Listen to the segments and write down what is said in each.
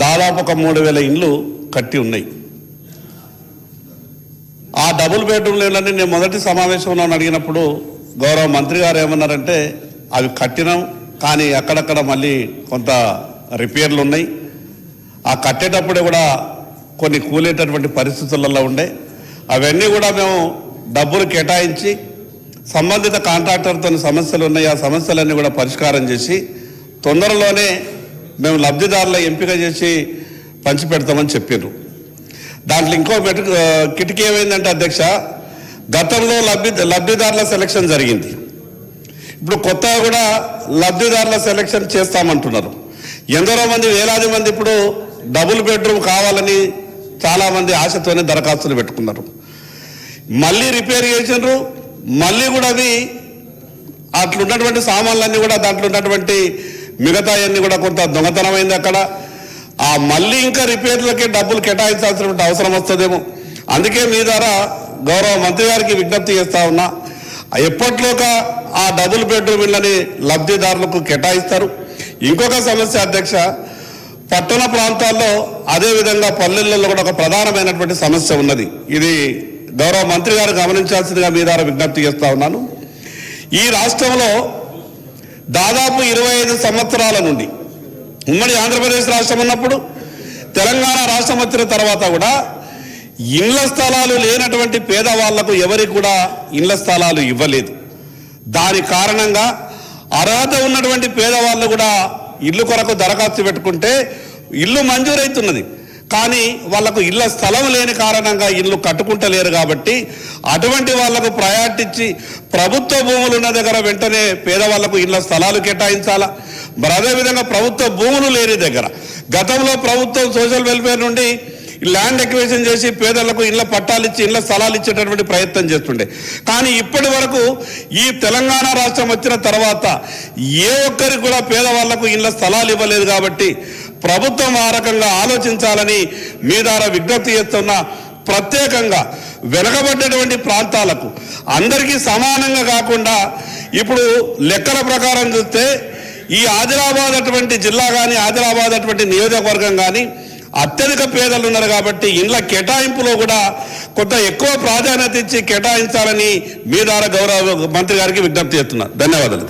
దాదాపు ఒక 3000 ఇండ్లు కట్టి ఉన్నాయి. ఆ డబుల్ బెడ్రూమ్ ఇళ్ళని నేను మొదటి సమావేశంలో అడిగినప్పుడు గౌరవ మంత్రి గారు ఏమన్నారంటే అవి కట్టినాం, కానీ అక్కడక్కడ మళ్ళీ కొంత రిపేర్లు ఉన్నాయి. ఆ కట్టేటప్పుడే కూడా కొన్ని కూలేటటువంటి పరిస్థితులలో ఉండే, అవన్నీ కూడా మేము డబ్బులు కేటాయించి సంబంధిత కాంట్రాక్టర్తో సమస్యలు ఉన్నాయి, ఆ సమస్యలన్నీ కూడా పరిష్కారం చేసి తొందరలోనే మేము లబ్ధిదారుల ఎంపిక చేసి పంచిపెడతామని చెప్పారు. దాంట్లో ఇంకో కిటికీ ఏమైందంటే అధ్యక్ష, గతంలో లబ్ధిదారుల సెలక్షన్ జరిగింది. ఇప్పుడు కొత్తగా కూడా లబ్ధిదారుల సెలక్షన్ చేస్తామంటున్నారు. ఎందరో మంది, వేలాది మంది ఇప్పుడు డబుల్ బెడ్రూమ్ కావాలని చాలామంది ఆశతోనే దరఖాస్తులు పెట్టుకున్నారు. మళ్ళీ రిపేర్ చేసినారు, మళ్ళీ కూడా అవి అట్లున్నటువంటి సామాన్లన్నీ కూడా దాంట్లో ఉన్నటువంటి మిగతా అన్నీ కూడా కొంత దొంగతనమైంది అక్కడ. ఆ మళ్ళీ ఇంకా రిపేర్లకి డబ్బులు కేటాయించాల్సినటువంటి అవసరం వస్తుందేమో. అందుకే మీ ద్వారా గౌరవ మంత్రి గారికి విజ్ఞప్తి చేస్తా ఉన్నా, ఎప్పట్లోగా ఆ డబుల్ బెడ్రూమ్ ఇళ్ళని లబ్ధిదారులకు కేటాయిస్తారు. ఇంకొక సమస్య అధ్యక్ష, పట్టణ ప్రాంతాల్లో అదేవిధంగా పల్లెల్లో కూడా ఒక ప్రధానమైనటువంటి సమస్య ఉన్నది. ఇది గౌరవ మంత్రి గారు గమనించాల్సిందిగా మీ ద్వారా విజ్ఞప్తి చేస్తా ఉన్నాను. ఈ రాష్ట్రంలో దాదాపు 25 సంవత్సరాల నుండి ఉమ్మడి ఆంధ్రప్రదేశ్ రాష్ట్రం ఉన్నప్పుడు, తెలంగాణ రాష్ట్రం వచ్చిన తర్వాత కూడా ఇళ్ల స్థలాలు లేనటువంటి పేదవాళ్లకు ఎవరికి కూడా ఇళ్ల స్థలాలు ఇవ్వలేదు. దాని కారణంగా అర్హత ఉన్నటువంటి పేదవాళ్ళు కూడా ఇల్లు కొరకు దరఖాస్తు పెట్టుకుంటే ఇల్లు మంజూరైతున్నది, కానీ వాళ్లకు ఇళ్ల స్థలం లేని కారణంగా ఇల్లు కట్టుకుంటలేరు. కాబట్టి అటువంటి వాళ్లకు ప్రయారిటీ ఇచ్చి ప్రభుత్వ భూములు ఉన్న దగ్గర వెంటనే పేదవాళ్లకు ఇళ్ల స్థలాలు కేటాయించాలా. మరి అదేవిధంగా ప్రభుత్వ భూములు లేని దగ్గర గతంలో ప్రభుత్వం సోషల్ వెల్ఫేర్ నుండి ల్యాండ్ ఎక్విజిషన్ చేసి పేదలకు ఇళ్ల పట్టాలు ఇచ్చి ఇళ్ల స్థలాలు ఇచ్చేటటువంటి ప్రయత్నం చేస్తుండే. కానీ ఇప్పటి వరకు ఈ తెలంగాణ రాష్ట్రం వచ్చిన తర్వాత ఏ ఒక్కరికి కూడా పేదవాళ్లకు ఇళ్ల స్థలాలు ఇవ్వలేదు. కాబట్టి ప్రభుత్వం ఆ రకంగా ఆలోచించాలని మీ ద్వారా విజ్ఞప్తి చేస్తున్నా. ప్రత్యేకంగా వెనకబడ్డటువంటి ప్రాంతాలకు అందరికీ సమానంగా కాకుండా ఇప్పుడు లెక్కల ప్రకారం చూస్తే ఈ ఆదిలాబాద్ అటువంటి జిల్లా కానీ ఆదిలాబాద్ అటువంటి నియోజకవర్గం కానీ అత్యధిక పేదలు ఉన్నారు. కాబట్టి ఇండ్ల కేటాయింపులో కూడా కొంత ఎక్కువ ప్రాధాన్యత ఇచ్చి కేటాయించాలని మీ ద్వారా గౌరవ మంత్రి గారికి విజ్ఞప్తి చేస్తున్నా. ధన్యవాదాలు.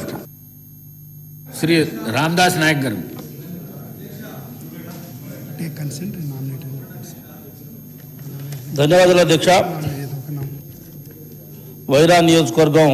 శ్రీ రామదాస్ నాయక్ గారు. ధన్యవాదాలు అధ్యక్ష. వైరా నియోజకవర్గం